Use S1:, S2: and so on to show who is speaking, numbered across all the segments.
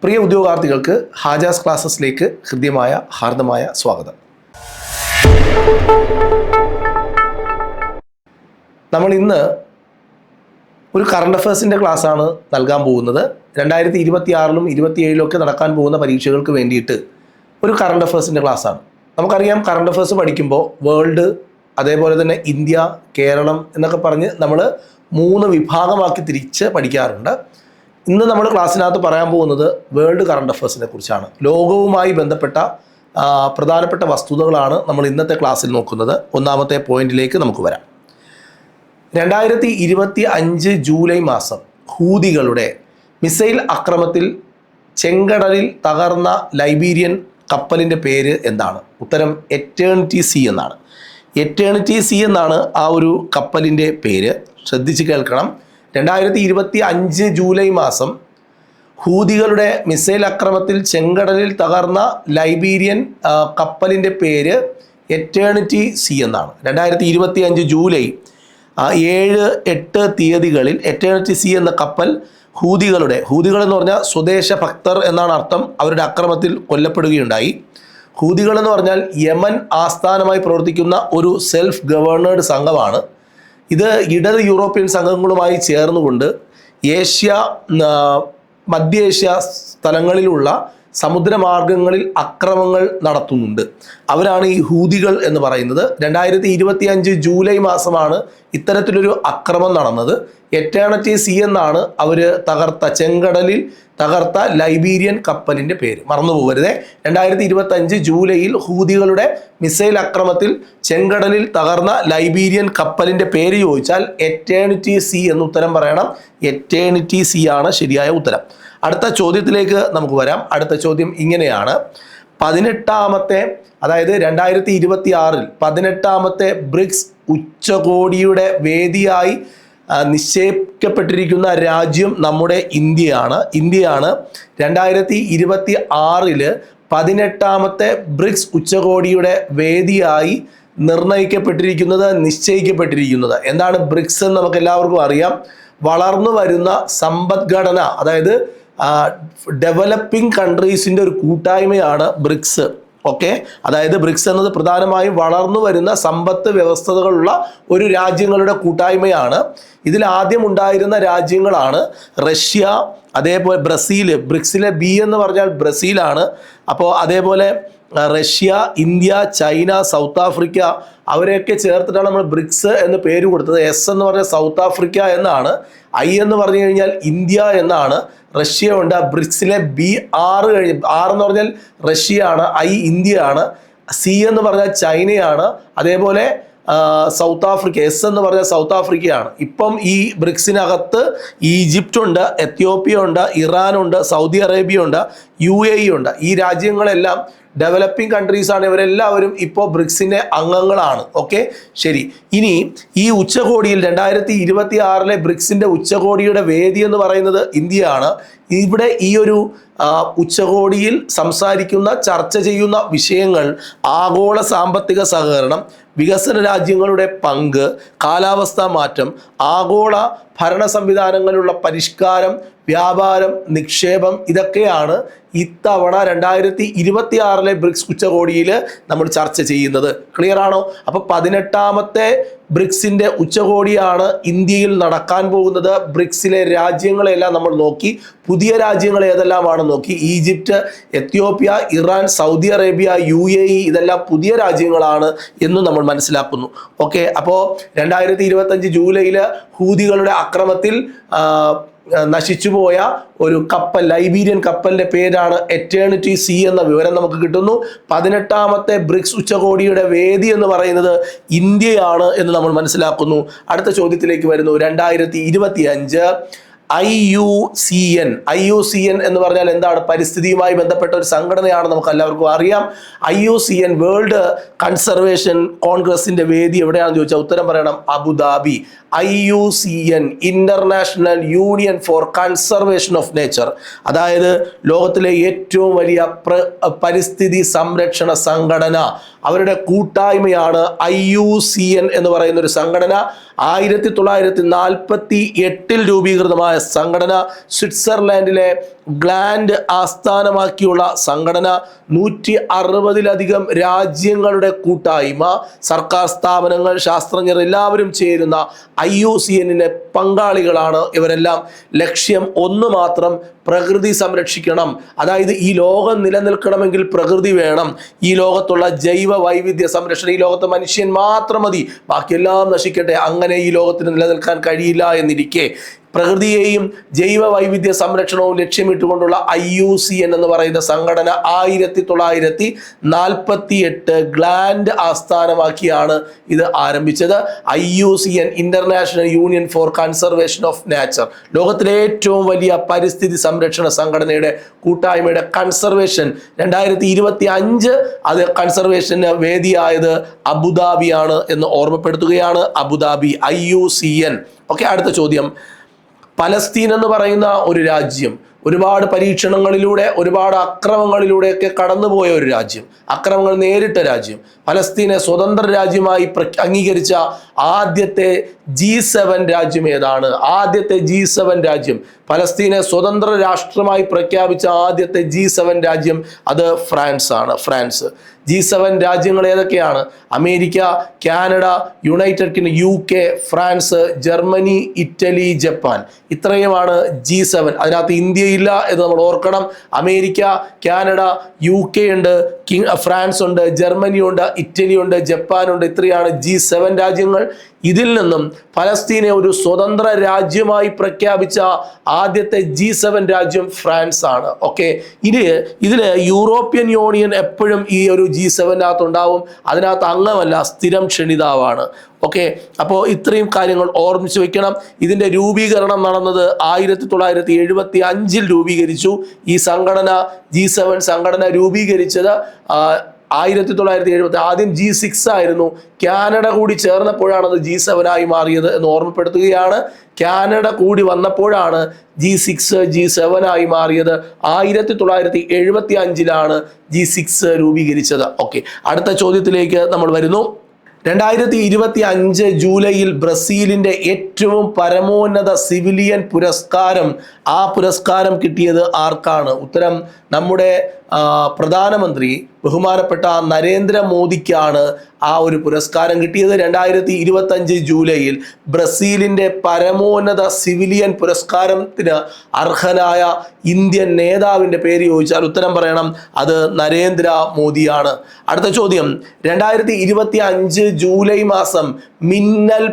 S1: പ്രിയ ഉദ്യോഗാർത്ഥികൾക്ക് ഹാജാസ് ക്ലാസ്സസിലേക്ക് ഹൃദ്യമായ ഹാർദമായ സ്വാഗതം. നമ്മൾ ഇന്ന് ഒരു കറണ്ട് അഫയേഴ്സിൻ്റെ ക്ലാസ്സാണ് നൽകാൻ പോകുന്നത്. 2026-ലും 27-ലും നടക്കാൻ പോകുന്ന പരീക്ഷകൾക്ക് വേണ്ടിയിട്ട് ഒരു കറണ്ട് അഫയേഴ്സിൻ്റെ ക്ലാസ്സാണ്. നമുക്കറിയാം, കറണ്ട് അഫയേഴ്സ് പഠിക്കുമ്പോൾ വേൾഡ്, അതേപോലെ തന്നെ ഇന്ത്യ, കേരളം എന്നൊക്കെ പറഞ്ഞ് നമ്മൾ 3 വിഭാഗമാക്കി തിരിച്ച് പഠിക്കാറുണ്ട്. ഇന്ന് നമ്മൾ ക്ലാസ്സിനകത്ത് പറയാൻ പോകുന്നത് വേൾഡ് കറണ്ട് അഫയേഴ്സിനെ കുറിച്ചാണ്. ലോകവുമായി ബന്ധപ്പെട്ട പ്രധാനപ്പെട്ട വസ്തുതകളാണ് നമ്മൾ ഇന്നത്തെ ക്ലാസ്സിൽ നോക്കുന്നത്. ഒന്നാമത്തെ പോയിന്റിലേക്ക് നമുക്ക് വരാം. 2025 ജൂലൈ മാസം ഹൂതികളുടെ മിസൈൽ ആക്രമണത്തിൽ ചെങ്കടലിൽ തകർന്ന ലൈബീരിയൻ കപ്പലിൻ്റെ പേര് എന്താണ്? ഉത്തരം എറ്റേണിറ്റി സി എന്നാണ്. എറ്റേണിറ്റി സി എന്നാണ് ആ ഒരു കപ്പലിൻ്റെ പേര്. ശ്രദ്ധിച്ച് കേൾക്കണം. 2025 ജൂലൈ മാസം ഹൂതികളുടെ മിസൈൽ ആക്രമണത്തിൽ ചെങ്കടലിൽ തകർന്ന ലൈബീരിയൻ കപ്പലിൻ്റെ പേര് എറ്റേണിറ്റി സി എന്നാണ്. 2025 ജൂലൈ 7-8 തീയതികളിൽ എറ്റേണിറ്റി സി എന്ന കപ്പൽ ഹൂതികൾ എന്ന് പറഞ്ഞാൽ സ്വദേശ ഭക്തർ എന്നാണ് അർത്ഥം, അവരുടെ ആക്രമണത്തിൽ കൊല്ലപ്പെടുകയുണ്ടായി. ഹൂതികൾ എന്ന് പറഞ്ഞാൽ യമൻ ആസ്ഥാനമായി പ്രവർത്തിക്കുന്ന ഒരു സെൽഫ് ഗവേണേഡ് സംഘമാണ്. ഇത് ഇടത് യൂറോപ്യൻ സംഘങ്ങളുമായി ചേർന്നുകൊണ്ട് ഏഷ്യ, മധ്യേഷ്യ സ്ഥലങ്ങളിലുള്ള സമുദ്രമാർഗങ്ങളിൽ അക്രമങ്ങൾ നടത്തുന്നുണ്ട്. അവരാണ് ഈ ഹൂതികൾ എന്ന് പറയുന്നത്. 2025 ജൂലൈ മാസമാണ് ഇത്തരത്തിലൊരു അക്രമം നടന്നത്. എറ്റേണിറ്റി സി എന്നാണ് അവർ ചെങ്കടലിൽ തകർത്ത ലൈബീരിയൻ കപ്പലിൻ്റെ പേര്. മറന്നുപോകരുതേ. 2025 ജൂലൈയിൽ ഹൂതികളുടെ മിസൈൽ ആക്രമണത്തിൽ ചെങ്കടലിൽ തകർന്ന ലൈബീരിയൻ കപ്പലിൻ്റെ പേര് ചോദിച്ചാൽ എറ്റേണിറ്റി സി എന്ന് ഉത്തരം പറയണം. എറ്റേണിറ്റി സി ആണ് ശരിയായ ഉത്തരം. അടുത്ത ചോദ്യത്തിലേക്ക് നമുക്ക് വരാം. അടുത്ത ചോദ്യം ഇങ്ങനെയാണ്. 18ാമത്തെ, അതായത് 2026-ൽ 18ാമത്തെ ബ്രിക്സ് ഉച്ചകോടിയുടെ വേദിയായി നിശ്ചയിക്കപ്പെട്ടിരിക്കുന്ന രാജ്യം നമ്മുടെ ഇന്ത്യയാണ്. 2026-ൽ 18ാമത്തെ ബ്രിക്സ് ഉച്ചകോടിയുടെ വേദിയായി നിശ്ചയിക്കപ്പെട്ടിരിക്കുന്നത്. എന്താണ് ബ്രിക്സ് എന്ന് നമുക്ക് എല്ലാവർക്കും അറിയാം. വളർന്നു വരുന്ന സമ്പദ്ഘടന, അതായത് ഡെവലപ്പിംഗ് കൺട്രീസിൻ്റെ ഒരു കൂട്ടായ്മയാണ് ബ്രിക്സ്. ഓക്കെ, അതായത് ബ്രിക്സ് എന്നത് പ്രധാനമായും വളർന്നു വരുന്ന സമ്പത്ത് വ്യവസ്ഥകളുള്ള ഒരു രാജ്യങ്ങളുടെ കൂട്ടായ്മയാണ്. ഇതിൽ ആദ്യം ഉണ്ടായിരുന്ന രാജ്യങ്ങളാണ് റഷ്യ, അതേപോലെ ബ്രസീൽ. ബ്രിക്സിലെ ബി എന്ന് പറഞ്ഞാൽ ബ്രസീലാണ്. അപ്പോൾ അതേപോലെ Russia, India, China, south Africa, അവരെയൊക്കെ ചേർത്തിട്ടാണ് നമ്മൾ ബ്രിക്സ് എന്ന് പേര് കൊടുത്തത്. എസ് എന്ന് പറഞ്ഞാൽ സൗത്ത് ആഫ്രിക്ക എന്നാണ്. ഐ എന്ന് പറഞ്ഞു കഴിഞ്ഞാൽ ഇന്ത്യ എന്നാണ്. റഷ്യ ഉണ്ട്. ബ്രിക്സിലെ ബി ആറ് എന്ന് പറഞ്ഞാൽ റഷ്യയാണ്, ഐ ഇന്ത്യയാണ്, സി എന്ന് പറഞ്ഞാൽ ചൈനയാണ്, അതേപോലെ സൗത്ത് ആഫ്രിക്ക, എസ് എന്ന് പറഞ്ഞാൽ സൗത്ത് ആഫ്രിക്കയാണ്. ഇപ്പം ഈ ബ്രിക്സിനകത്ത് ഈജിപ്റ്റ് ഉണ്ട്, എത്യോപ്യ ഉണ്ട്, ഇറാൻ ഉണ്ട്, സൗദി അറേബ്യ ഉണ്ട്, UAE ഉണ്ട്. ഈ രാജ്യങ്ങളെല്ലാം ഡെവലപ്പിംഗ് കൺട്രീസാണ്. ഇവരെല്ലാവരും ഇപ്പോൾ ബ്രിക്സിൻ്റെ അംഗങ്ങളാണ്. ഓക്കെ, ശരി. ഇനി ഈ ഉച്ചകോടിയിൽ 2026-ലെ ബ്രിക്സിൻ്റെ ഉച്ചകോടിയുടെ വേദി എന്ന് പറയുന്നത് ഇന്ത്യയാണ്. ഇവിടെ ഈ ഒരു ഉച്ചകോടിയിൽ ചർച്ച ചെയ്യുന്ന വിഷയങ്ങൾ ആഗോള സാമ്പത്തിക സഹകരണം, വികസന രാജ്യങ്ങളുടെ പങ്ക്, കാലാവസ്ഥാ മാറ്റം, ആഗോള ഭരണ സംവിധാനങ്ങളിലുള്ള പരിഷ്കാരം, വ്യാപാരം, നിക്ഷേപം, ഇതൊക്കെയാണ് ഇത്തവണ 2026-ലെ ബ്രിക്സ് ഉച്ചകോടിയിൽ നമ്മൾ ചർച്ച ചെയ്യുന്നത്. ക്ലിയർ ആണോ? അപ്പോൾ 18ാമത്തെ ബ്രിക്സിൻ്റെ ഉച്ചകോടിയാണ് ഇന്ത്യയിൽ നടക്കാൻ പോകുന്നത്. ബ്രിക്സിലെ രാജ്യങ്ങളെല്ലാം നമ്മൾ നോക്കി. പുതിയ രാജ്യങ്ങൾ ഏതെല്ലാമാണെന്ന് നോക്കി. Egypt, Ethiopia, Iran, Saudi Arabia, UAE, ഇതെല്ലാം പുതിയ രാജ്യങ്ങളാണ് എന്ന് നമ്മൾ മനസ്സിലാക്കുന്നു. ഓക്കെ, അപ്പോൾ 2025 ജൂലൈയിൽ ഹൂതികളുടെ ആക്രമണത്തിൽ നശിച്ചുപോയ ഒരു കപ്പൽ, ലൈബീരിയൻ കപ്പലിൻ്റെ പേരാണ് എറ്റേണിറ്റി സി എന്ന വിവരം നമുക്ക് കിട്ടുന്നു. 18ാമത്തെ ബ്രിക്സ് ഉച്ചകോടിയുടെ വേദി എന്ന് പറയുന്നത് ഇന്ത്യയാണ് എന്ന് നമ്മൾ മനസ്സിലാക്കുന്നു. അടുത്ത ചോദ്യത്തിലേക്ക് വരുന്നു. 2025 IUCN എന്ന് പറഞ്ഞാൽ എന്താണ്? പരിസ്ഥിതിയുമായി ബന്ധപ്പെട്ട ഒരു സംഘടനയാണ്, നമുക്ക് എല്ലാവർക്കും അറിയാം. IUCN വേൾഡ് കൺസർവേഷൻ കോൺഗ്രസിന്റെ വേദി എവിടെയാണെന്ന് ചോദിച്ചാൽ ഉത്തരം പറയണം, Abu Dhabi. IUCN International Union for Conservation of Nature, അതായത് ലോകത്തിലെ ഏറ്റവും വലിയ പരിസ്ഥിതി സംരക്ഷണ സംഘടന, അവരുടെ കൂട്ടായ്മയാണ് IUCN എന്ന് പറയുന്ന ഒരു സംഘടന. 1948 രൂപീകൃതമായ സംഘടന, സ്വിറ്റ്സർലാൻഡിലെ ഗ്ലാൻഡ് ആസ്ഥാനമാക്കിയുള്ള സംഘടന, 160-ലധികം രാജ്യങ്ങളുടെ കൂട്ടായ്മ, സർക്കാർ സ്ഥാപനങ്ങൾ, ശാസ്ത്രജ്ഞർ എല്ലാവരും ചേരുന്ന IUCN-ലെ പങ്കാളികളാണ് ഇവരെല്ലാം. ലക്ഷ്യം ഒന്ന് മാത്രം, പ്രകൃതി സംരക്ഷിക്കണം. അതായത് ഈ ലോകം നിലനിൽക്കണമെങ്കിൽ പ്രകൃതി വേണം. ഈ ലോകത്തുള്ള ജൈവ വൈവിധ്യ സംരക്ഷണം, ഈ ലോകത്ത് മനുഷ്യൻ മാത്രം മതി, ബാക്കിയെല്ലാം നശിക്കട്ടെ, അങ്ങനെ ഈ ലോകത്തിന് നിലനിൽക്കാൻ കഴിയില്ല എന്നിരിക്കെ പ്രകൃതിയെയും ജൈവ വൈവിധ്യ സംരക്ഷണവും ലക്ഷ്യമിട്ടുകൊണ്ടുള്ള IUCN എന്ന് പറയുന്ന സംഘടന 1948 ഗ്ലാൻഡ് ആസ്ഥാനമാക്കിയാണ് ഇത് ആരംഭിച്ചത്. IUCN, International Union for Conservation of Nature, ലോകത്തിലെ ഏറ്റവും വലിയ പരിസ്ഥിതി സംരക്ഷണ സംഘടനയുടെ കൂട്ടായ്മയുടെ കൺസർവേഷൻ 2025 അത് കൺസർവേഷന് വേദിയായത് അബുദാബിയാണ് എന്ന് ഓർമ്മപ്പെടുത്തുകയാണ്. Abu Dhabi, IUCN. ഓക്കെ, അടുത്ത ചോദ്യം. പലസ്തീൻ എന്ന് പറയുന്ന ഒരു രാജ്യം ഒരുപാട് പരീക്ഷണങ്ങളിലൂടെ, ഒരുപാട് അക്രമങ്ങളിലൂടെയൊക്കെ കടന്നുപോയ ഒരു രാജ്യം, അക്രമങ്ങൾ നേരിട്ട രാജ്യം, പലസ്തീനെ സ്വതന്ത്ര രാജ്യമായി അംഗീകരിച്ച ആദ്യത്തെ G7 രാജ്യം ഏതാണ്? ആദ്യത്തെ G7 രാജ്യം, പലസ്തീനെ സ്വതന്ത്ര രാഷ്ട്രമായി പ്രഖ്യാപിച്ച ആദ്യത്തെ G7 രാജ്യം അത് ഫ്രാൻസ് ആണ്. ഫ്രാൻസ്. G7 രാജ്യങ്ങൾ ഏതൊക്കെയാണ്? America, Canada, United kingdom, UK, France, Germany, Italy, Japan. ഇത്രയുമാണ് G7. അതിനകത്ത് ഇന്ത്യയില്ല എന്ന് നമ്മൾ ഓർക്കണം. അമേരിക്ക, കാനഡ, UK ഉണ്ട്, ഫ്രാൻസ് ഉണ്ട്, ജർമ്മനി ഉണ്ട്, ഇറ്റലി ഉണ്ട്, ജപ്പാൻ ഉണ്ട്. ഇത്രയാണ് G7 രാജ്യങ്ങൾ. ഇതിൽ നിന്നും പലസ്തീനെ ഒരു സ്വതന്ത്ര രാജ്യമായി പ്രഖ്യാപിച്ച ആദ്യത്തെ G7 രാജ്യം ഫ്രാൻസ് ആണ്. ഓക്കെ, ഇതില് യൂറോപ്യൻ യൂണിയൻ എപ്പോഴും ഈ ഒരു G7-നകത്ത് ഉണ്ടാവും. അതിനകത്ത് അംഗമല്ല, സ്ഥിരം ക്ഷണിതാവാണ്. ഓക്കെ, അപ്പോൾ ഇത്രയും കാര്യങ്ങൾ ഓർമ്മിച്ച് വെക്കണം. ഇതിൻ്റെ രൂപീകരണം നടന്നത് 1975 രൂപീകരിച്ചു. ഈ സംഘടന, G7 സംഘടന രൂപീകരിച്ചത് 1970. ആദ്യം G6 ആയിരുന്നു. കാനഡ കൂടി ചേർന്നപ്പോഴാണ് അത് G7 ആയി മാറിയത് എന്ന് ഓർമ്മപ്പെടുത്തുകയാണ്. കാനഡ കൂടി വന്നപ്പോഴാണ് G6 G7 ആയി മാറിയത്. 1975 G6 രൂപീകരിച്ചത്. ഓക്കെ, അടുത്ത ചോദ്യത്തിലേക്ക് നമ്മൾ വരുന്നു. 2025 ജൂലൈയിൽ ബ്രസീലിന്റെ ഏറ്റവും പരമോന്നത സിവിലിയൻ പുരസ്കാരം, ആ പുരസ്കാരം കിട്ടിയത് ആർക്കാണ്? ഉത്തരം നമ്മുടെ പ്രധാനമന്ത്രി ബഹുമാനപ്പെട്ട നരേന്ദ്രമോദിക്കാണ് ആ ഒരു പുരസ്കാരം കിട്ടിയത്. 2025 ജൂലൈയിൽ ബ്രസീലിന്റെ പരമോന്നത സിവിലിയൻ പുരസ്കാരത്തിന് അർഹനായ ഇന്ത്യൻ നേതാവിൻ്റെ പേര് ചോദിച്ചാൽ ഉത്തരം പറയണം, അത് നരേന്ദ്രമോദിയാണ്. അടുത്ത ചോദ്യം. 2025 ജൂലൈ മാസം മിന്നൽ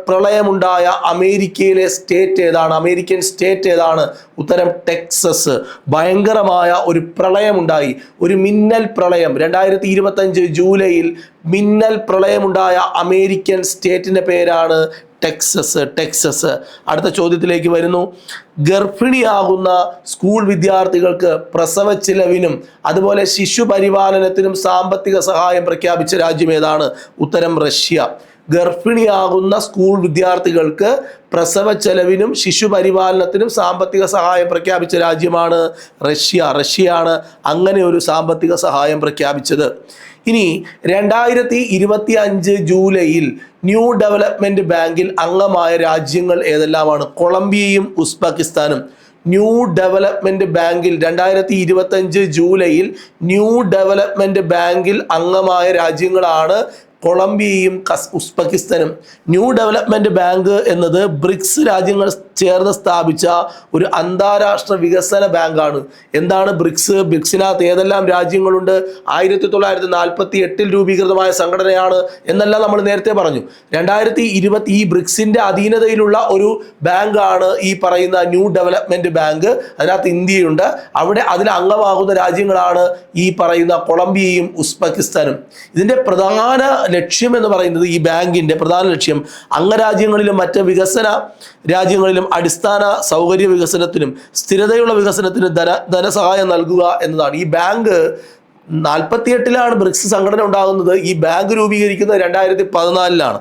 S1: പ്രളയമുണ്ടായ അമേരിക്കയിലെ സ്റ്റേറ്റ് ഏതാണ്? അമേരിക്കൻ സ്റ്റേറ്റ് ഏതാണ്? ഉത്തരം ടെക്സസ്. ഭയങ്കരമായ ഒരു പ്രളയമുണ്ടായി, ഒരു മിന്നൽ പ്രളയം. 2025 ജൂലൈയിൽ മിന്നൽ പ്രളയമുണ്ടായ അമേരിക്കൻ സ്റ്റേറ്റിൻ്റെ പേരാണ് ടെക്സസ്. ടെക്സസ്. അടുത്ത ചോദ്യത്തിലേക്ക് വരുന്നു. ഗർഭിണിയാകുന്ന സ്കൂൾ വിദ്യാർത്ഥികൾക്ക് പ്രസവ ചിലവിനും അതുപോലെ ശിശു പരിപാലനത്തിനും സാമ്പത്തിക സഹായം പ്രഖ്യാപിച്ച രാജ്യം ഏതാണ്? ഉത്തരം റഷ്യ. ഗർഭിണിയാകുന്ന സ്കൂൾ വിദ്യാർത്ഥികൾക്ക് പ്രസവ ചെലവിനും ശിശു പരിപാലനത്തിനും സാമ്പത്തിക സഹായം പ്രഖ്യാപിച്ച രാജ്യമാണ് റഷ്യ. റഷ്യയാണ് അങ്ങനെ ഒരു സാമ്പത്തിക സഹായം പ്രഖ്യാപിച്ചത്. ഇനി 2025 ജൂലൈയിൽ ന്യൂ ഡെവലപ്മെന്റ് ബാങ്കിൽ അംഗമായ രാജ്യങ്ങൾ ഏതെല്ലാമാണ്? കൊളംബിയയും ഉസ്ബെക്കിസ്ഥാനും. ന്യൂ ഡെവലപ്മെന്റ് ബാങ്കിൽ 2025 ജൂലൈയിൽ ന്യൂ ഡെവലപ്മെന്റ് ബാങ്കിൽ അംഗമായ രാജ്യങ്ങളാണ് കൊളംബിയയും ഉസ്ബെക്കിസ്ഥാനും. ന്യൂ ഡെവലപ്മെന്റ് ബാങ്ക് എന്നത് ബ്രിക്സ് രാജ്യങ്ങൾ ചേർന്ന് സ്ഥാപിച്ച ഒരു അന്താരാഷ്ട്ര വികസന ബാങ്കാണ്. എന്താണ് ബ്രിക്സ്? ബ്രിക്സിനകത്ത് ഏതെല്ലാം രാജ്യങ്ങളുണ്ട്? 1948 രൂപീകൃതമായ സംഘടനയാണ് എന്നെല്ലാം നമ്മൾ നേരത്തെ പറഞ്ഞു. 2020 ഈ ബ്രിക്സിന്റെ അധീനതയിലുള്ള ഒരു ബാങ്കാണ് ഈ പറയുന്ന ന്യൂ ഡെവലപ്മെന്റ് ബാങ്ക്. അതിനകത്ത് ഇന്ത്യയുണ്ട്. അതിൽ അംഗമാകുന്ന രാജ്യങ്ങളാണ് ഈ പറയുന്ന കൊളംബിയയും ഉസ്ബെക്കിസ്ഥാനും. ഇതിന്റെ പ്രധാന ലക്ഷ്യം എന്ന് പറയുന്നത്, ഈ ബാങ്കിന്റെ പ്രധാന ലക്ഷ്യം അംഗരാജ്യങ്ങളിലും മറ്റ് വികസന രാജ്യങ്ങളിലും അടിസ്ഥാന സൗകര്യ വികസനത്തിനും സ്ഥിരതയുള്ള വികസനത്തിനും ധനസഹായം നൽകുക എന്നതാണ്. ഈ ബാങ്ക് 48 ബ്രിക്സ് സംഘടന ഉണ്ടാകുന്നത്. ഈ ബാങ്ക് രൂപീകരിക്കുന്നത് 2014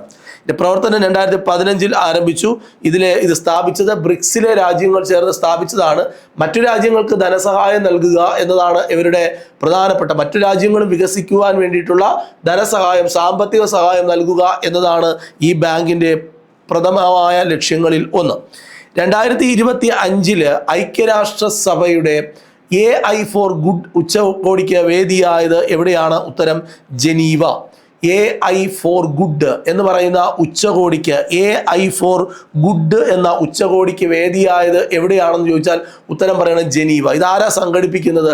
S1: പ്രവർത്തനം 2015 ആരംഭിച്ചു. ഇത് സ്ഥാപിച്ചത് ബ്രിക്സിലെ രാജ്യങ്ങൾ ചേർന്ന് സ്ഥാപിച്ചതാണ്. മറ്റു രാജ്യങ്ങൾക്ക് ധനസഹായം നൽകുക എന്നതാണ് ഇവരുടെ പ്രധാനപ്പെട്ട, മറ്റു രാജ്യങ്ങളും വികസിക്കുവാൻ വേണ്ടിയിട്ടുള്ള ധനസഹായം, സാമ്പത്തിക സഹായം നൽകുക എന്നതാണ് ഈ ബാങ്കിൻ്റെ പ്രഥമമായ ലക്ഷ്യങ്ങളിൽ ഒന്ന്. 2025 ഐക്യരാഷ്ട്രസഭയുടെ AI ഫോർ ഗുഡ് ഉച്ചകോടിക്ക് വേദിയായത് എവിടെയാണ്? ഉത്തരം ജനീവ. AI ഫോർ ഗുഡ് എന്ന് പറയുന്ന ഉച്ചകോടിക്ക്, AI ഫോർ ഗുഡ് എന്ന ഉച്ചകോടിക്ക് വേദിയായത് എവിടെയാണെന്ന് ചോദിച്ചാൽ ഉത്തരം പറയുന്നത് ജനീവ. ഇതാരാ സംഘടിപ്പിക്കുന്നത്?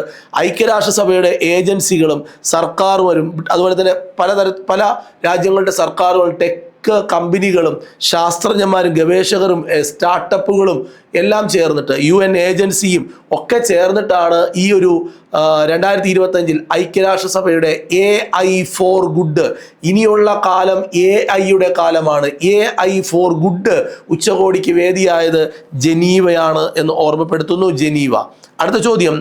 S1: ഐക്യരാഷ്ട്രസഭയുടെ ഏജൻസികളും സർക്കാരുകളും അതുപോലെ തന്നെ പല രാജ്യങ്ങളുടെ സർക്കാരുകളും കമ്പനികളും ശാസ്ത്രജ്ഞന്മാരും ഗവേഷകരും സ്റ്റാർട്ടപ്പുകളും എല്ലാം ചേർന്നിട്ട് UN ഏജൻസിയും ഒക്കെ ചേർന്നിട്ടാണ് ഈ ഒരു 2025 ഐക്യരാഷ്ട്രസഭയുടെ AI ഫോർ ഗുഡ്, ഇനിയുള്ള കാലം AI കാലമാണ്, AI ഫോർ ഗുഡ് ഉച്ചകോടിക്ക് വേദിയായത് ജനീവയാണ് എന്ന് ഓർമ്മപ്പെടുത്തുന്നു. ജനീവ. അടുത്ത ചോദ്യം,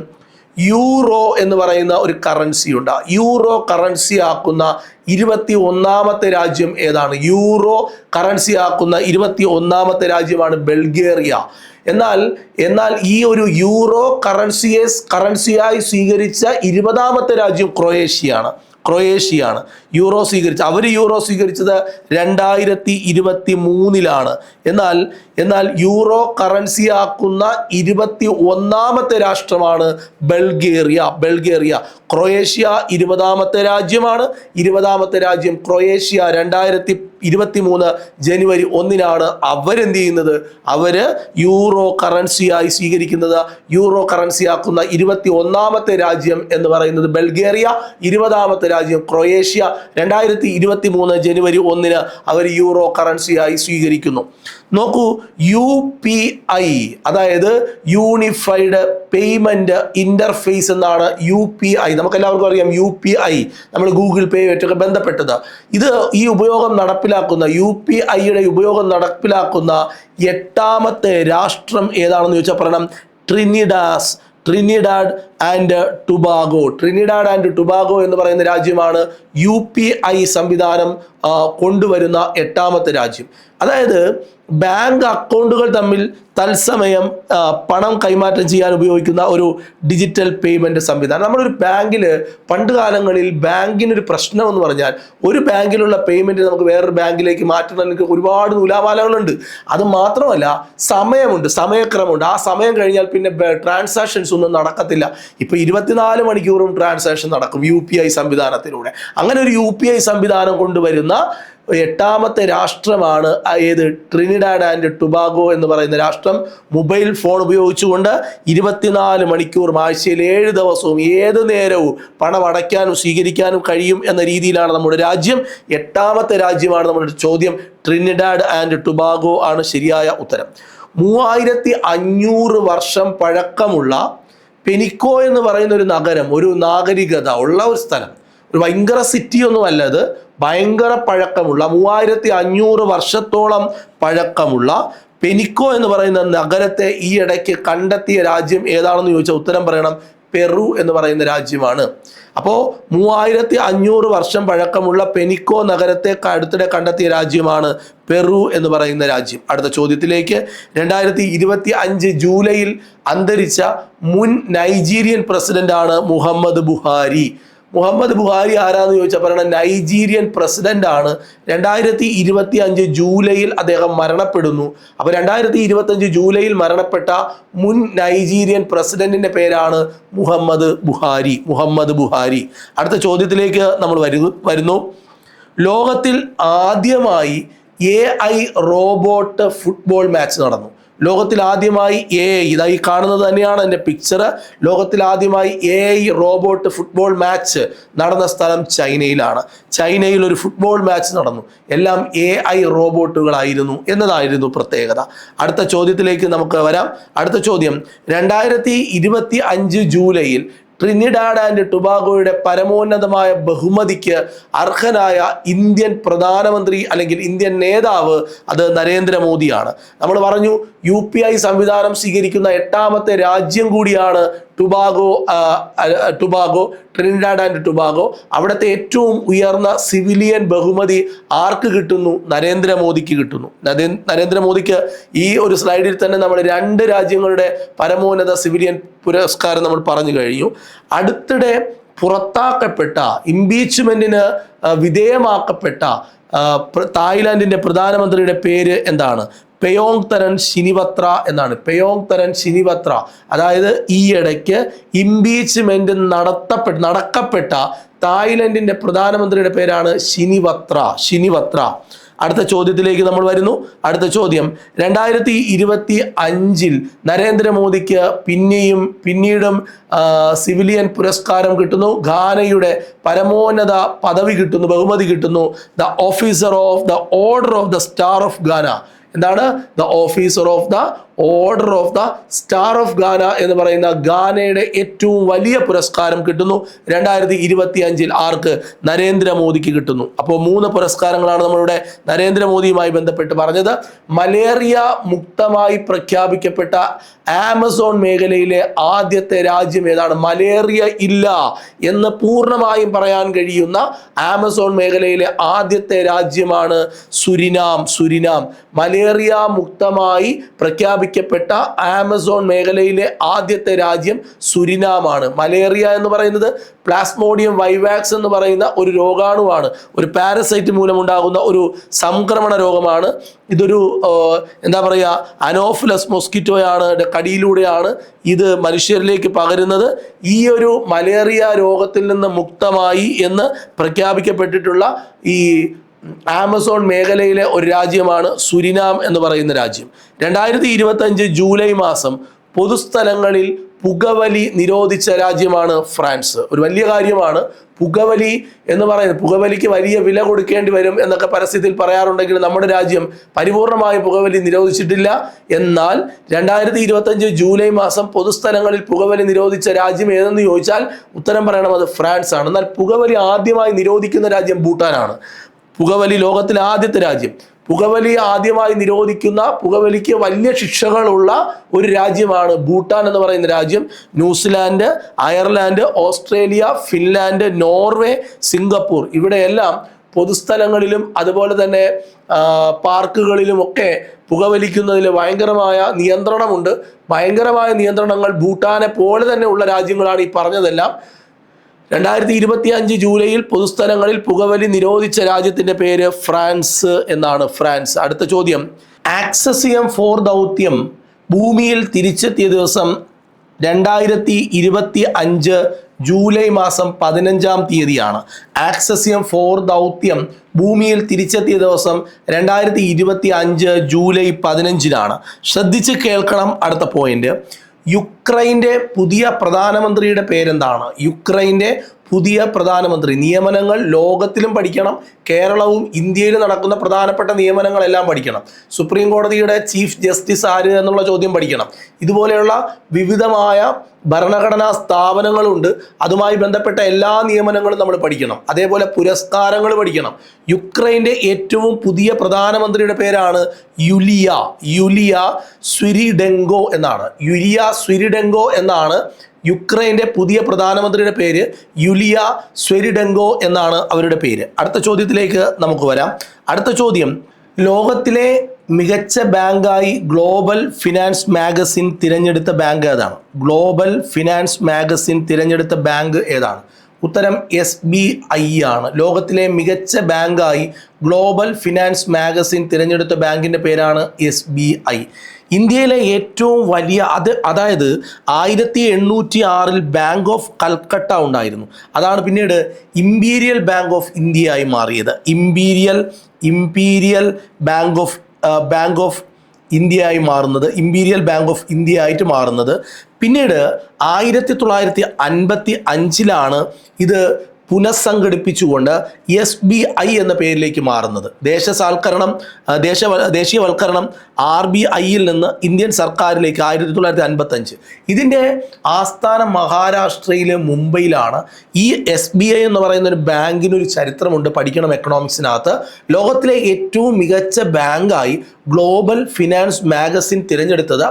S1: യൂറോ എന്ന് പറയുന്ന ഒരു കറൻസി ഉണ്ട്. യൂറോ കറൻസി ആക്കുന്ന 21ാമത്തെ രാജ്യം ഏതാണ്? യൂറോ കറൻസി ആക്കുന്ന 21ാമത്തെ രാജ്യമാണ് ബൾഗേറിയ. എന്നാൽ ഈ ഒരു യൂറോ കറൻസിയായി സ്വീകരിച്ച 20ാമത്തെ രാജ്യം ക്രൊയേഷ്യയാണ്. യൂറോ സ്വീകരിച്ചത് 2023 എന്നാൽ യൂറോ കറൻസി ആക്കുന്ന 21ാമത്തെ രാഷ്ട്രമാണ് ബൾഗേറിയ. ക്രൊയേഷ്യ 20ാമത്തെ രാജ്യമാണ്. 20ാമത്തെ രാജ്യം ക്രൊയേഷ്യ 2023 ജനുവരി 1 അവരെന്ത് ചെയ്യുന്നത്? അവര് യൂറോ കറൻസിയായി സ്വീകരിക്കുന്നത്. യൂറോ കറൻസി ആക്കുന്ന 21ാമത്തെ രാജ്യം എന്ന് പറയുന്നത് ബൾഗേറിയ, 20ാമത്തെ രാജ്യം ക്രൊയേഷ്യ. 2023 ജനുവരി 1 അവർ യൂറോ കറൻസിയായി സ്വീകരിക്കുന്നു. നോക്കൂ, UPI അതായത് യൂണിഫൈഡ് പേയ്മെന്റ് ഇന്റർഫേസ് എന്നാണ് UPI. നമുക്കെല്ലാവർക്കും അറിയാം UPI, നമ്മൾ ഗൂഗിൾ പേ ആയിട്ടൊക്കെ ബന്ധപ്പെട്ടത്. ഈ ഉപയോഗം നടപ്പിലാക്കുന്ന UPIയുടെ ഉപയോഗം നടപ്പിലാക്കുന്ന 8ാമത്തെ രാഷ്ട്രം ഏതാണെന്ന് ചോദിച്ചാൽ പറയണം ട്രിനിഡാഡ് ആൻഡ് ടുബാഗോ എന്ന് പറയുന്ന രാജ്യമാണ് UPI സംവിധാനം കൊണ്ടുവരുന്ന 8ാമത്തെ രാജ്യം. അതായത് ബാങ്ക് അക്കൗണ്ടുകൾ തമ്മിൽ തത്സമയം പണം കൈമാറ്റം ചെയ്യാൻ ഉപയോഗിക്കുന്ന ഒരു ഡിജിറ്റൽ പേയ്മെന്റ് സംവിധാനം. നമ്മളൊരു ബാങ്കിൽ പണ്ട് കാലങ്ങളിൽ ബാങ്കിനൊരു പ്രശ്നം എന്ന് പറഞ്ഞാൽ, ഒരു ബാങ്കിലുള്ള പേയ്മെന്റ് നമുക്ക് വേറൊരു ബാങ്കിലേക്ക് മാറ്റണമെങ്കിൽ ഒരുപാട് നൂലാമാലകളുണ്ട്. അത് മാത്രമല്ല സമയക്രമമുണ്ട്. ആ സമയം കഴിഞ്ഞാൽ പിന്നെ ട്രാൻസാക്ഷൻസ് ഒന്നും നടക്കത്തില്ല. ഇപ്പൊ 24 മണിക്കൂറും ട്രാൻസാക്ഷൻ നടക്കും UPI സംവിധാനത്തിലൂടെ. അങ്ങനെ ഒരു UPI സംവിധാനം കൊണ്ടുവരുന്ന 8ാമത്തെ രാഷ്ട്രമാണ് ഏത്? ട്രിനിഡാഡ് ആൻഡ് ടുബാഗോ എന്ന് പറയുന്ന രാഷ്ട്രം. മൊബൈൽ ഫോൺ ഉപയോഗിച്ചുകൊണ്ട് 24 മണിക്കൂറും ആഴ്ചയിൽ 7 ദിവസവും ഏത് നേരവും പണം അടയ്ക്കാനും സ്വീകരിക്കാനും കഴിയും എന്ന രീതിയിലാണ് നമ്മുടെ രാജ്യം. 8ാമത്തെ രാജ്യമാണ് നമ്മുടെ ചോദ്യം. ട്രിനിഡാഡ് ആൻഡ് ടുബാഗോ ആണ് ശരിയായ ഉത്തരം. 3500 വർഷം പഴക്കമുള്ള പെനിക്കോ എന്ന് പറയുന്ന ഒരു നഗരം, ഒരു നാഗരികത ഉള്ള ഒരു സ്ഥലം, ഒരു ഭയങ്കര സിറ്റി ഒന്നും അല്ല, അത് ഭയങ്കര പഴക്കമുള്ള 3500 വർഷത്തോളം പഴക്കമുള്ള പെനിക്കോ എന്ന് പറയുന്ന നഗരത്തെ ഈ ഇടയ്ക്ക് കണ്ടെത്തിയ രാജ്യം ഏതാണെന്ന് ചോദിച്ചാൽ ഉത്തരം പറയണം. പെറു എന്ന് പറയുന്ന രാജ്യമാണ്. അപ്പോൾ 3500 വർഷം പഴക്കമുള്ള പെനിക്കോ നഗരത്തെ അടുത്തിടെ കണ്ടെത്തിയ രാജ്യമാണ് പെറു എന്ന് പറയുന്ന രാജ്യം. അടുത്ത ചോദ്യത്തിലേക്ക്. 2025 ജൂലൈയിൽ അന്തരിച്ച മുൻ നൈജീരിയൻ പ്രസിഡന്റാണ് മുഹമ്മദ് ബുഹാരി. ആരാന്ന് ചോദിച്ചാൽ പറയണം നൈജീരിയൻ പ്രസിഡന്റ് ആണ്. 2025 ജൂലൈയിൽ അദ്ദേഹം മരണപ്പെടുന്നു. അപ്പോൾ 2025 ജൂലൈയിൽ മരണപ്പെട്ട മുൻ നൈജീരിയൻ പ്രസിഡന്റിന്റെ പേരാണ് മുഹമ്മദ് ബുഹാരി. അടുത്ത ചോദ്യത്തിലേക്ക് നമ്മൾ വരുന്നു. ലോകത്തിൽ ആദ്യമായി AI റോബോട്ട് ഫുട്ബോൾ മാച്ച് നടന്നു. ലോകത്തിൽ ആദ്യമായി AI, ഇതായി കാണുന്നത് തന്നെയാണ് എൻ്റെ പിക്ചർ. ലോകത്തിൽ ആദ്യമായി AI റോബോട്ട് ഫുട്ബോൾ മാച്ച് നടന്ന സ്ഥലം ചൈനയിലാണ്. ചൈനയിൽ ഒരു ഫുട്ബോൾ മാച്ച് നടന്നു. എല്ലാം AI റോബോട്ടുകളായിരുന്നു എന്നതായിരുന്നു പ്രത്യേകത. അടുത്ത ചോദ്യത്തിലേക്ക് നമുക്ക് വരാം. അടുത്ത ചോദ്യം, 2025 ജൂലൈയിൽ ട്രിനിഡാഡ് ആൻഡ് ടുബാഗോയുടെ പരമോന്നതമായ ബഹുമതിക്ക് അർഹനായ ഇന്ത്യൻ പ്രധാനമന്ത്രി അല്ലെങ്കിൽ ഇന്ത്യൻ നേതാവ് അത് നരേന്ദ്രമോദിയാണ്. നമ്മൾ പറഞ്ഞു UPI സംവിധാനം സ്വീകരിക്കുന്ന 8ാമത്തെ രാജ്യം കൂടിയാണ് ട്രിനിഡാഡ് ആൻഡ് ടുബാഗോ. അവിടുത്തെ ഏറ്റവും ഉയർന്ന സിവിലിയൻ ബഹുമതി ആർക്ക് കിട്ടുന്നു? നരേന്ദ്രമോദിക്ക് കിട്ടുന്നു. നരേന്ദ്രമോദിക്ക് ഈ ഒരു സ്ലൈഡിൽ തന്നെ നമ്മൾ 2 രാജ്യങ്ങളുടെ പരമോന്നത സിവിലിയൻ പുരസ്കാരം നമ്മൾ പറഞ്ഞു കഴിഞ്ഞു. അടുത്തിടെ പുറത്താക്കപ്പെട്ട, ഇംപീച്ച്മെന്റിന് വിധേയമാക്കപ്പെട്ട തായ്ലാന്റിന്റെ പ്രധാനമന്ത്രിയുടെ പേര് എന്താണ്? പെയോങ് തരൻ ശിനിവത്ര എന്നാണ്. പെയോങ് തരൻ ശിനിവത്ര. അതായത് ഈ ഇടയ്ക്ക് ഇംപീച്ച്മെന്റ് നടക്കപ്പെട്ട തായ്ലൻഡിന്റെ പ്രധാനമന്ത്രിയുടെ പേരാണ് ശിനിവത്ര. അടുത്ത ചോദ്യത്തിലേക്ക് നമ്മൾ വരുന്നു. അടുത്ത ചോദ്യം, 2025 നരേന്ദ്രമോദിക്ക് പിന്നീടും സിവിലിയൻ പുരസ്കാരം കിട്ടുന്നു. ഘാനയുടെ പരമോന്നത പദവി കിട്ടുന്നു, ബഹുമതി കിട്ടുന്നു. The officer of the order of the star of ഗാന. എന്താണ്? The officer of the order of the star of ഗാന എന്ന് പറയുന്ന ഗാനയുടെ ഏറ്റവും വലിയ പുരസ്കാരം കിട്ടുന്നു 2025 ആർക്ക്? നരേന്ദ്രമോദിക്ക് കിട്ടുന്നു. അപ്പോൾ 3 പുരസ്കാരങ്ങളാണ് നമ്മളിവിടെ നരേന്ദ്രമോദിയുമായി ബന്ധപ്പെട്ട് പറഞ്ഞത്. മലേറിയ മുക്തമായി പ്രഖ്യാപിക്കപ്പെട്ട ആമസോൺ മേഖലയിലെ ആദ്യത്തെ രാജ്യം ഏതാണ്? മലേറിയ ഇല്ല എന്ന് പൂർണ്ണമായും പറയാൻ കഴിയുന്ന ആമസോൺ മേഖലയിലെ ആദ്യത്തെ രാജ്യമാണ് സുരിനാം. മലേറിയ മുക്തമായി പ്രഖ്യാപിക്കപ്പെട്ട ആമസോൺ മേഖലയിലെ ആദ്യത്തെ രാജ്യം സുരിനാമാണ്. മലേറിയ എന്ന് പറയുന്നത് പ്ലാസ്മോഡിയം വൈവാക്സ് എന്ന് പറയുന്ന ഒരു രോഗാണുവാണ്, ഒരു പാരസൈറ്റ് മൂലമുണ്ടാകുന്ന ഒരു സംക്രമണ രോഗമാണ്. ഇതൊരു എന്താ പറയുക, അനോഫിലസ് മൊസ്കിറ്റോയാണ്, കടിയിലൂടെയാണ് ഇത് മനുഷ്യരിലേക്ക് പകരുന്നത്. ഈ ഒരു മലേറിയ രോഗത്തിൽ നിന്ന് മുക്തമായി എന്ന് പ്രഖ്യാപിക്കപ്പെട്ടിട്ടുള്ള ഈ ആമസോൺ മേഖലയിലെ ഒരു രാജ്യമാണ് സുരിനാം എന്ന് പറയുന്ന രാജ്യം. 2025 ജൂലൈ മാസം പൊതുസ്ഥലങ്ങളിൽ പുകവലി നിരോധിച്ച രാജ്യമാണ് ഫ്രാൻസ്. ഒരു വലിയ കാര്യമാണ് പുകവലി എന്ന് പറയുന്നത്. പുകവലിക്ക് വലിയ വില കൊടുക്കേണ്ടി വരും എന്നൊക്കെ പരസ്യത്തിൽ പറയാറുണ്ടെങ്കിൽ നമ്മുടെ രാജ്യം പരിപൂർണമായി പുകവലി നിരോധിച്ചിട്ടില്ല. എന്നാൽ 2025 ജൂലൈ മാസം പൊതുസ്ഥലങ്ങളിൽ പുകവലി നിരോധിച്ച രാജ്യം ഏതെന്ന് ചോദിച്ചാൽ ഉത്തരം പറയണം, അത് ഫ്രാൻസ് ആണ്. എന്നാൽ പുകവലി ആദ്യമായി നിരോധിക്കുന്ന രാജ്യം ഭൂട്ടാനാണ്. പുകവലി ലോകത്തിലെ ആദ്യത്തെ രാജ്യം. പുകവലി ആദ്യമായി നിരോധിക്കുന്ന, പുകവലിക്ക് വലിയ ശിക്ഷകളുള്ള ഒരു രാജ്യമാണ് ഭൂട്ടാൻ എന്ന് പറയുന്ന രാജ്യം. New Zealand, Ireland, Australia, Finland, Norway, Singapore ഇവിടെയെല്ലാം പൊതുസ്ഥലങ്ങളിലും അതുപോലെ തന്നെ പാർക്കുകളിലുമൊക്കെ പുകവലിക്കുന്നതിൽ ഭയങ്കരമായ നിയന്ത്രണമുണ്ട്. ഭയങ്കരമായ നിയന്ത്രണങ്ങൾ ഭൂട്ടാനെ പോലെ തന്നെ ഉള്ള രാജ്യങ്ങളാണ് ഈ പറഞ്ഞതെല്ലാം. 2025 ജൂലൈയിൽ പൊതുസ്ഥലങ്ങളിൽ പുകവലി നിരോധിച്ച രാജ്യത്തിന്റെ പേര് ഫ്രാൻസ് എന്നാണ്. ഫ്രാൻസ്. അടുത്ത ചോദ്യം, ആക്സസിയം 4 ദൗത്യം ഭൂമിയിൽ തിരിച്ചെത്തിയ ദിവസം 2025 ജൂലൈ മാസം 15-ാം തീയതിയാണ്. ആക്സസിയം 4 ദൗത്യം ഭൂമിയിൽ തിരിച്ചെത്തിയ ദിവസം 2025 ജൂലൈ 15-നാണ്. ശ്രദ്ധിച്ച് കേൾക്കണം. അടുത്ത പോയിന്റ്, യുക്രൈൻ്റെ പുതിയ പ്രധാനമന്ത്രിയുടെ പേരെന്താണ്? യുക്രൈൻ്റെ പുതിയ പ്രധാനമന്ത്രി. നിയമനങ്ങൾ ലോകത്തിലും പഠിക്കണം, കേരളവും ഇന്ത്യയിൽ നടക്കുന്ന പ്രധാനപ്പെട്ട നിയമനങ്ങളെല്ലാം പഠിക്കണം. സുപ്രീം കോടതിയുടെ ചീഫ് ജസ്റ്റിസ് ആര് എന്നുള്ള ചോദ്യം പഠിക്കണം. ഇതുപോലെയുള്ള വിവിധമായ ഭരണഘടനാ സ്ഥാപനങ്ങളുണ്ട്, അതുമായി ബന്ധപ്പെട്ട എല്ലാ നിയമനങ്ങളും നമ്മൾ പഠിക്കണം. അതേപോലെ പുരസ്കാരങ്ങൾ പഠിക്കണം. യുക്രൈൻ്റെ ഏറ്റവും പുതിയ പ്രധാനമന്ത്രിയുടെ പേരാണ് യുലിയ സ്വിരിഡെങ്കോ എന്നാണ്. യുലിയ സ്വിരിഡെങ്കോ എന്നാണ് യുക്രൈൻ്റെ പുതിയ പ്രധാനമന്ത്രിയുടെ പേര്. യുലിയ സ്വിരിഡെങ്കോ എന്നാണ് അവരുടെ പേര്. അടുത്ത ചോദ്യത്തിലേക്ക് നമുക്ക് വരാം. അടുത്ത ചോദ്യം, ലോകത്തിലെ മികച്ച ബാങ്കായി ഗ്ലോബൽ ഫിനാൻസ് മാഗസിൻ തിരഞ്ഞെടുത്ത ബാങ്ക് ഏതാണ്? ഗ്ലോബൽ ഫിനാൻസ് മാഗസിൻ തിരഞ്ഞെടുത്ത ബാങ്ക് ഏതാണ്? ഉത്തരം SBI ആണ്. ലോകത്തിലെ മികച്ച ബാങ്കായി ഗ്ലോബൽ ഫിനാൻസ് മാഗസിൻ തിരഞ്ഞെടുത്ത ബാങ്കിൻ്റെ പേരാണ് SBI. ഇന്ത്യയിലെ ഏറ്റവും വലിയ അതായത് 1806 ബാങ്ക് ഓഫ് കൽക്കട്ട ഉണ്ടായിരുന്നു. അതാണ് പിന്നീട് ഇമ്പീരിയൽ ബാങ്ക് ഓഫ് ഇന്ത്യ ആയി മാറിയത്. ഇമ്പീരിയൽ ബാങ്ക് ഓഫ് ഇന്ത്യ ആയി മാറുന്നത്, ഇമ്പീരിയൽ ബാങ്ക് ഓഫ് ഇന്ത്യ ആയിട്ട് മാറുന്നത്. പിന്നീട് 1955 ഇത് പുനഃസംഘടിപ്പിച്ചുകൊണ്ട് SBI എന്ന പേരിലേക്ക് മാറുന്നത്. ദേശീയവൽക്കരണം RBIയിൽ നിന്ന് ഇന്ത്യൻ സർക്കാരിലേക്ക് 1955. ഇതിൻ്റെ ആസ്ഥാനം മഹാരാഷ്ട്രയിലെ മുംബൈയിലാണ്. ഈ SBI എന്ന് പറയുന്ന ഒരു ബാങ്കിനൊരു ചരിത്രമുണ്ട്, പഠിക്കണം എക്കണോമിക്സിനകത്ത്. ലോകത്തിലെ ഏറ്റവും മികച്ച ബാങ്കായി ഗ്ലോബൽ ഫിനാൻസ് മാഗസിൻ തിരഞ്ഞെടുത്തത്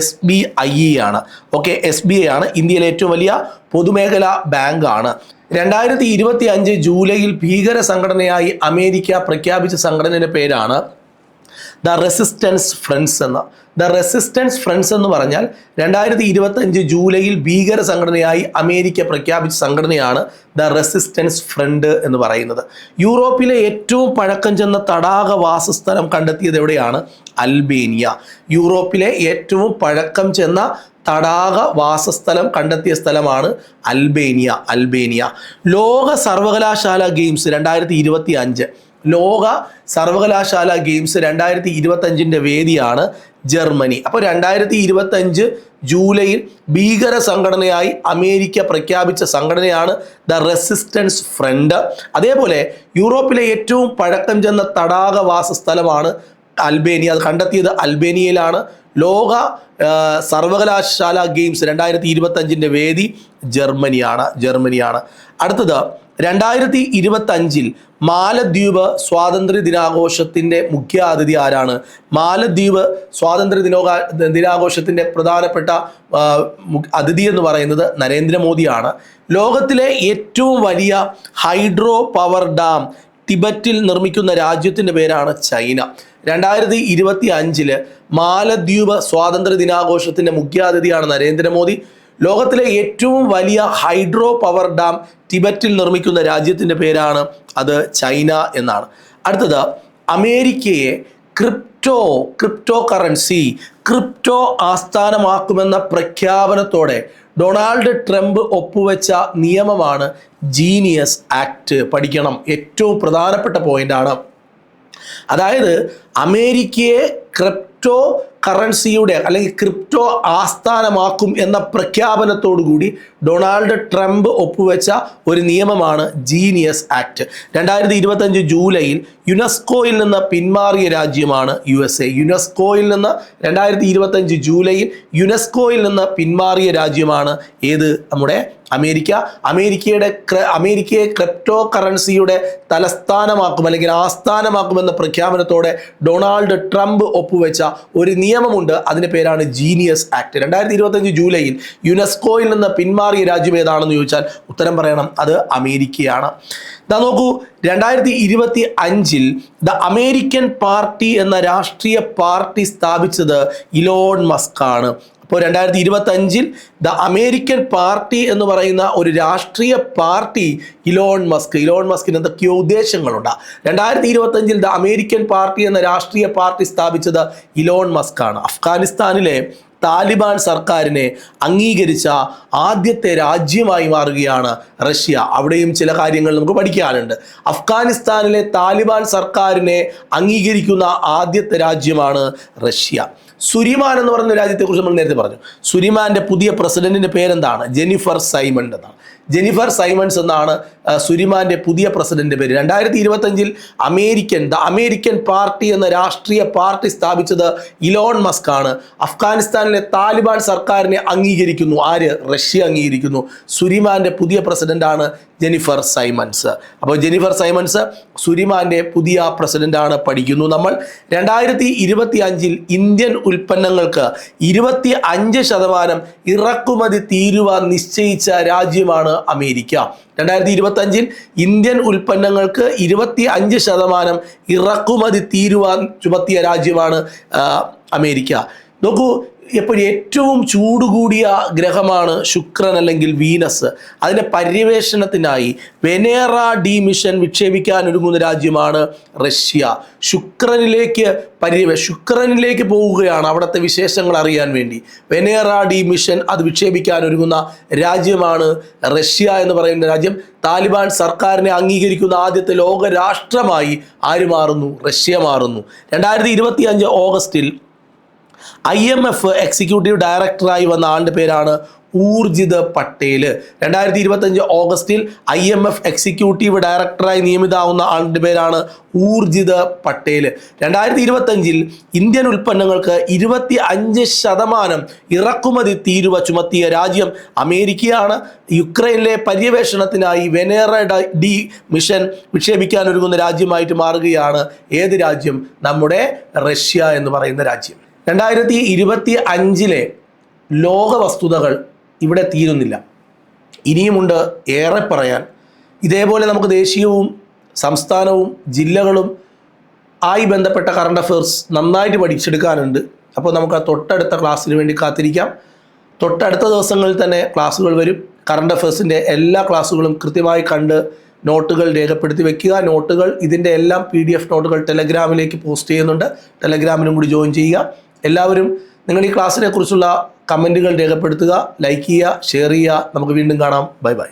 S1: SBI ആണ്. ഓക്കെ, SBI ആണ് ഇന്ത്യയിലെ ഏറ്റവും വലിയ പൊതുമേഖലാ ബാങ്കാണ്. 2025 ജൂലൈയിൽ ഭീകര സംഘടനയായി അമേരിക്ക പ്രഖ്യാപിച്ച സംഘടനയുടെ പേരാണ് ദ റെസിസ്റ്റൻസ് ഫ്രണ്ട്സ് എന്ന. ദ റെസിസ്റ്റൻസ് ഫ്രണ്ട്സ് എന്ന് പറഞ്ഞാൽ 2025 ജൂലൈയിൽ ഭീകര സംഘടനയായി അമേരിക്ക പ്രഖ്യാപിച്ച സംഘടനയാണ് ദ റെസിസ്റ്റൻസ് ഫ്രണ്ട് എന്ന് പറയുന്നത്. യൂറോപ്പിലെ ഏറ്റവും പഴക്കം ചെന്ന തടാക വാസസ്ഥലം കണ്ടെത്തിയത് എവിടെയാണ്? അൽബേനിയ. യൂറോപ്പിലെ ഏറ്റവും പഴക്കം ചെന്ന തടാക വാസസ്ഥലം കണ്ടെത്തിയ സ്ഥലമാണ് അൽബേനിയ. ലോക സർവകലാശാല ഗെയിംസ് 2025, ലോക സർവകലാശാല ഗെയിംസ് 2025 വേദിയാണ് ജർമ്മനി. അപ്പോൾ 2025 ജൂലൈയിൽ ഭീകര സംഘടനയായി അമേരിക്ക പ്രഖ്യാപിച്ച സംഘടനയാണ് ദ റെസിസ്റ്റൻസ് ഫ്രണ്ട്. അതേപോലെ യൂറോപ്പിലെ ഏറ്റവും പഴക്കം ചെന്ന തടാക വാസസ്ഥലമാണ് അൽബേനിയ. അത് കണ്ടെത്തിയത് അൽബേനിയയിലാണ്. ലോക സർവകലാശാല ഗെയിംസ് 2025 വേദി ജർമ്മനിയാണ്. അടുത്തത് 2025 മാലദ്വീപ് സ്വാതന്ത്ര്യ ദിനാഘോഷത്തിൻ്റെ മുഖ്യ അതിഥി ആരാണ്? മാലദ്വീപ് സ്വാതന്ത്ര്യ ദിനാഘോഷത്തിൻ്റെ പ്രധാനപ്പെട്ട അതിഥി എന്ന് പറയുന്നത് നരേന്ദ്രമോദിയാണ്. ലോകത്തിലെ ഏറ്റവും വലിയ ഹൈഡ്രോ പവർ ഡാം ടിബറ്റിൽ നിർമ്മിക്കുന്ന രാജ്യത്തിൻ്റെ പേരാണ് ചൈന. 2025 മാലദ്വീപ് സ്വാതന്ത്ര്യ ദിനാഘോഷത്തിൻ്റെ മുഖ്യാതിഥിയാണ് നരേന്ദ്രമോദി. ലോകത്തിലെ ഏറ്റവും വലിയ ഹൈഡ്രോ പവർ ഡാം ടിബറ്റിൽ നിർമ്മിക്കുന്ന രാജ്യത്തിൻ്റെ പേരാണ് അത് ചൈന എന്നാണ്. അടുത്തത് അമേരിക്കയെ ക്രിപ്റ്റോ കറൻസി ആസ്ഥാനമാക്കുമെന്ന പ്രഖ്യാപനത്തോടെ ഡൊണാൾഡ് ട്രംപ് ഒപ്പുവെച്ച നിയമമാണ് ജീനിയസ് ആക്ട്. പഠിക്കണം, ഏറ്റവും പ്രധാനപ്പെട്ട പോയിന്റാണ്. അതായത് അമേരിക്കയെ ക്രിപ്റ്റോ കറൻസിയുടെ അല്ലെങ്കിൽ ക്രിപ്റ്റോ ആസ്ഥാനമാക്കും എന്ന പ്രഖ്യാപനത്തോടു കൂടി ഡൊണാൾഡ് ട്രംപ് ഒപ്പുവെച്ച ഒരു നിയമമാണ് ജീനിയസ് ആക്ട്. 2025 ജൂലൈയിൽ യുനെസ്കോയിൽ നിന്ന് പിന്മാറിയ രാജ്യമാണ് USA. യുനെസ്കോയിൽ നിന്ന് 2025 ജൂലൈയിൽ യുനെസ്കോയിൽ നിന്ന് പിന്മാറിയ രാജ്യമാണ് ഏത്? നമ്മുടെ അമേരിക്ക. അമേരിക്കയെ ക്രിപ്റ്റോ കറൻസിയുടെ തലസ്ഥാനമാക്കും അല്ലെങ്കിൽ ആസ്ഥാനമാക്കുമെന്ന പ്രഖ്യാപനത്തോടെ ഡൊണാൾഡ് ട്രംപ് ഒപ്പുവെച്ച ഒരു നിയമമുണ്ട്. അതിൻ്റെ പേരാണ് ജീനിയസ് ആക്ട്. 2025 ജൂലൈയിൽ യുനെസ്കോയിൽ നിന്ന് പിന്മാറിയ രാജ്യം ഏതാണെന്ന് ചോദിച്ചാൽ ഉത്തരം പറയണം, അത് അമേരിക്കയാണ്. നോക്കൂ, 2025 ദ അമേരിക്കൻ പാർട്ടി എന്ന രാഷ്ട്രീയ പാർട്ടി സ്ഥാപിച്ചത് ഇലോൺ മസ്ക് ആണ്. അപ്പോൾ 2025 ദ അമേരിക്കൻ പാർട്ടി എന്ന് പറയുന്ന ഒരു രാഷ്ട്രീയ പാർട്ടി ഇലോൺ മസ്കിന് എന്തൊക്കെയോ ഉദ്ദേശങ്ങളുണ്ട്. 2025 ദ അമേരിക്കൻ പാർട്ടി എന്ന രാഷ്ട്രീയ പാർട്ടി സ്ഥാപിച്ചത് ഇലോൺ മസ്ക് ആണ്. അഫ്ഗാനിസ്ഥാനിലെ താലിബാൻ സർക്കാരിനെ അംഗീകരിച്ച ആദ്യത്തെ രാജ്യമായി മാറുകയാണ് റഷ്യ. അവിടെയും ചില കാര്യങ്ങൾ നമുക്ക് പഠിക്കാനുണ്ട്. അഫ്ഗാനിസ്ഥാനിലെ താലിബാൻ സർക്കാരിനെ അംഗീകരിക്കുന്ന ആദ്യത്തെ രാജ്യമാണ് റഷ്യ. സുരിമാൻ എന്ന് പറയുന്ന രാജ്യത്തെക്കുറിച്ച് നമ്മൾ നേരത്തെ പറഞ്ഞു. സുരിമാൻ്റെ പുതിയ പ്രസിഡന്റിൻ്റെ പേരെന്താണ്? ജെനിഫർ സൈമൺസ് എന്നാണ്. ജെനിഫർ സൈമൺസ് എന്നാണ് സുരിമാൻ്റെ പുതിയ പ്രസിഡന്റിൻ്റെ പേര്. 2025 ദ അമേരിക്കൻ പാർട്ടി എന്ന രാഷ്ട്രീയ പാർട്ടി സ്ഥാപിച്ചത് ഇലോൺ മസ്ക് ആണ്. അഫ്ഗാനിസ്ഥാനിലെ താലിബാൻ സർക്കാരിനെ അംഗീകരിക്കുന്നു. ആര്? റഷ്യ അംഗീകരിക്കുന്നു. സുരിമാൻ്റെ പുതിയ പ്രസിഡന്റാണ് ജെനിഫർ സൈമൺസ്. അപ്പോൾ ജെനിഫർ സൈമൺസ് സുരിമാൻ്റെ പുതിയ പ്രസിഡന്റാണ്. പഠിക്കുന്നു നമ്മൾ. 2025 ഇന്ത്യൻ ഉൽപ്പന്നങ്ങൾക്ക് 25% ഇറക്കുമതി തീരുവ നിശ്ചയിച്ച രാജ്യമാണ് അമേരിക്ക. 2025 ഇന്ത്യൻ ഉൽപ്പന്നങ്ങൾക്ക് 25% ഇറക്കുമതി തീരുവ ചുമത്തിയ രാജ്യമാണ് അമേരിക്ക. നോക്കൂ, എപ്പോഴും ഏറ്റവും ചൂട് കൂടിയ ഗ്രഹമാണ് ശുക്രൻ അല്ലെങ്കിൽ വീനസ്. അതിൻ്റെ പര്യവേഷണത്തിനായി വെനേറ ഡി മിഷൻ വിക്ഷേപിക്കാൻ ഒരുങ്ങുന്ന രാജ്യമാണ് റഷ്യ. ശുക്രനിലേക്ക് പോവുകയാണ് അവിടുത്തെ വിശേഷങ്ങൾ അറിയാൻ വേണ്ടി. വെനേറ ഡി മിഷൻ അത് വിക്ഷേപിക്കാൻ ഒരുങ്ങുന്ന രാജ്യമാണ് റഷ്യ എന്ന് പറയുന്ന രാജ്യം. താലിബാൻ സർക്കാരിനെ അംഗീകരിക്കുന്ന ആദ്യത്തെ ലോക രാഷ്ട്രമായി ആര് മാറുന്നു? റഷ്യ മാറുന്നു. 2025 ഓഗസ്റ്റിൽ IMF എക്സിക്യൂട്ടീവ് ഡയറക്ടറായി വന്ന ആളുടെ പേരാണ് ഊർജിത് പട്ടേൽ. 2025 ഓഗസ്റ്റിൽ IMF എക്സിക്യൂട്ടീവ് ഡയറക്ടറായി നിയമിതമാവുന്ന ആളുടെ പേരാണ് ഊർജിത് പട്ടേൽ. 2025 ഇന്ത്യൻ ഉൽപ്പന്നങ്ങൾക്ക് 25% ഇറക്കുമതി തീരുവ ചുമത്തിയ രാജ്യം അമേരിക്കയാണ്. യുക്രൈനിലെ പര്യവേഷണത്തിനായി വെനേറ ഡി മിഷൻ വിക്ഷേപിക്കാൻ ഒരുങ്ങുന്ന രാജ്യമായിട്ട് മാറുകയാണ് ഏത് രാജ്യം? നമ്മുടെ റഷ്യ എന്ന് പറയുന്ന രാജ്യം. 2025 ലോക വസ്തുതകൾ ഇവിടെ തീരുന്നില്ല. ഇനിയുമുണ്ട് ഏറെ പറയാൻ. ഇതേപോലെ നമുക്ക് ദേശീയവും സംസ്ഥാനവും ജില്ലകളും ആയി ബന്ധപ്പെട്ട കറണ്ട് അഫയേഴ്സ് നന്നായിട്ട് പഠിച്ചെടുക്കാനുണ്ട്. അപ്പോൾ നമുക്ക് ആ തൊട്ടടുത്ത ക്ലാസ്സിന് വേണ്ടി കാത്തിരിക്കാം. തൊട്ടടുത്ത ദിവസങ്ങളിൽ തന്നെ ക്ലാസ്സുകൾ വരും. കറണ്ട് അഫയേഴ്സിൻ്റെ എല്ലാ ക്ലാസ്സുകളും കൃത്യമായി കണ്ട് നോട്ടുകൾ രേഖപ്പെടുത്തി വെക്കുക. നോട്ടുകൾ ഇതിൻ്റെ എല്ലാം PDF നോട്ടുകൾ ടെലഗ്രാമിലേക്ക് പോസ്റ്റ് ചെയ്യുന്നുണ്ട്. ടെലഗ്രാമിലും കൂടി ജോയിൻ ചെയ്യുക. എല്ലാവരും നിങ്ങൾ ഈ ക്ലാസ്സിനെ കുറിച്ചുള്ള കമൻറ്റുകൾ രേഖപ്പെടുത്തുക, ലൈക്ക് ചെയ്യുക, ഷെയർ ചെയ്യുക. നമുക്ക് വീണ്ടും കാണാം. Bye bye.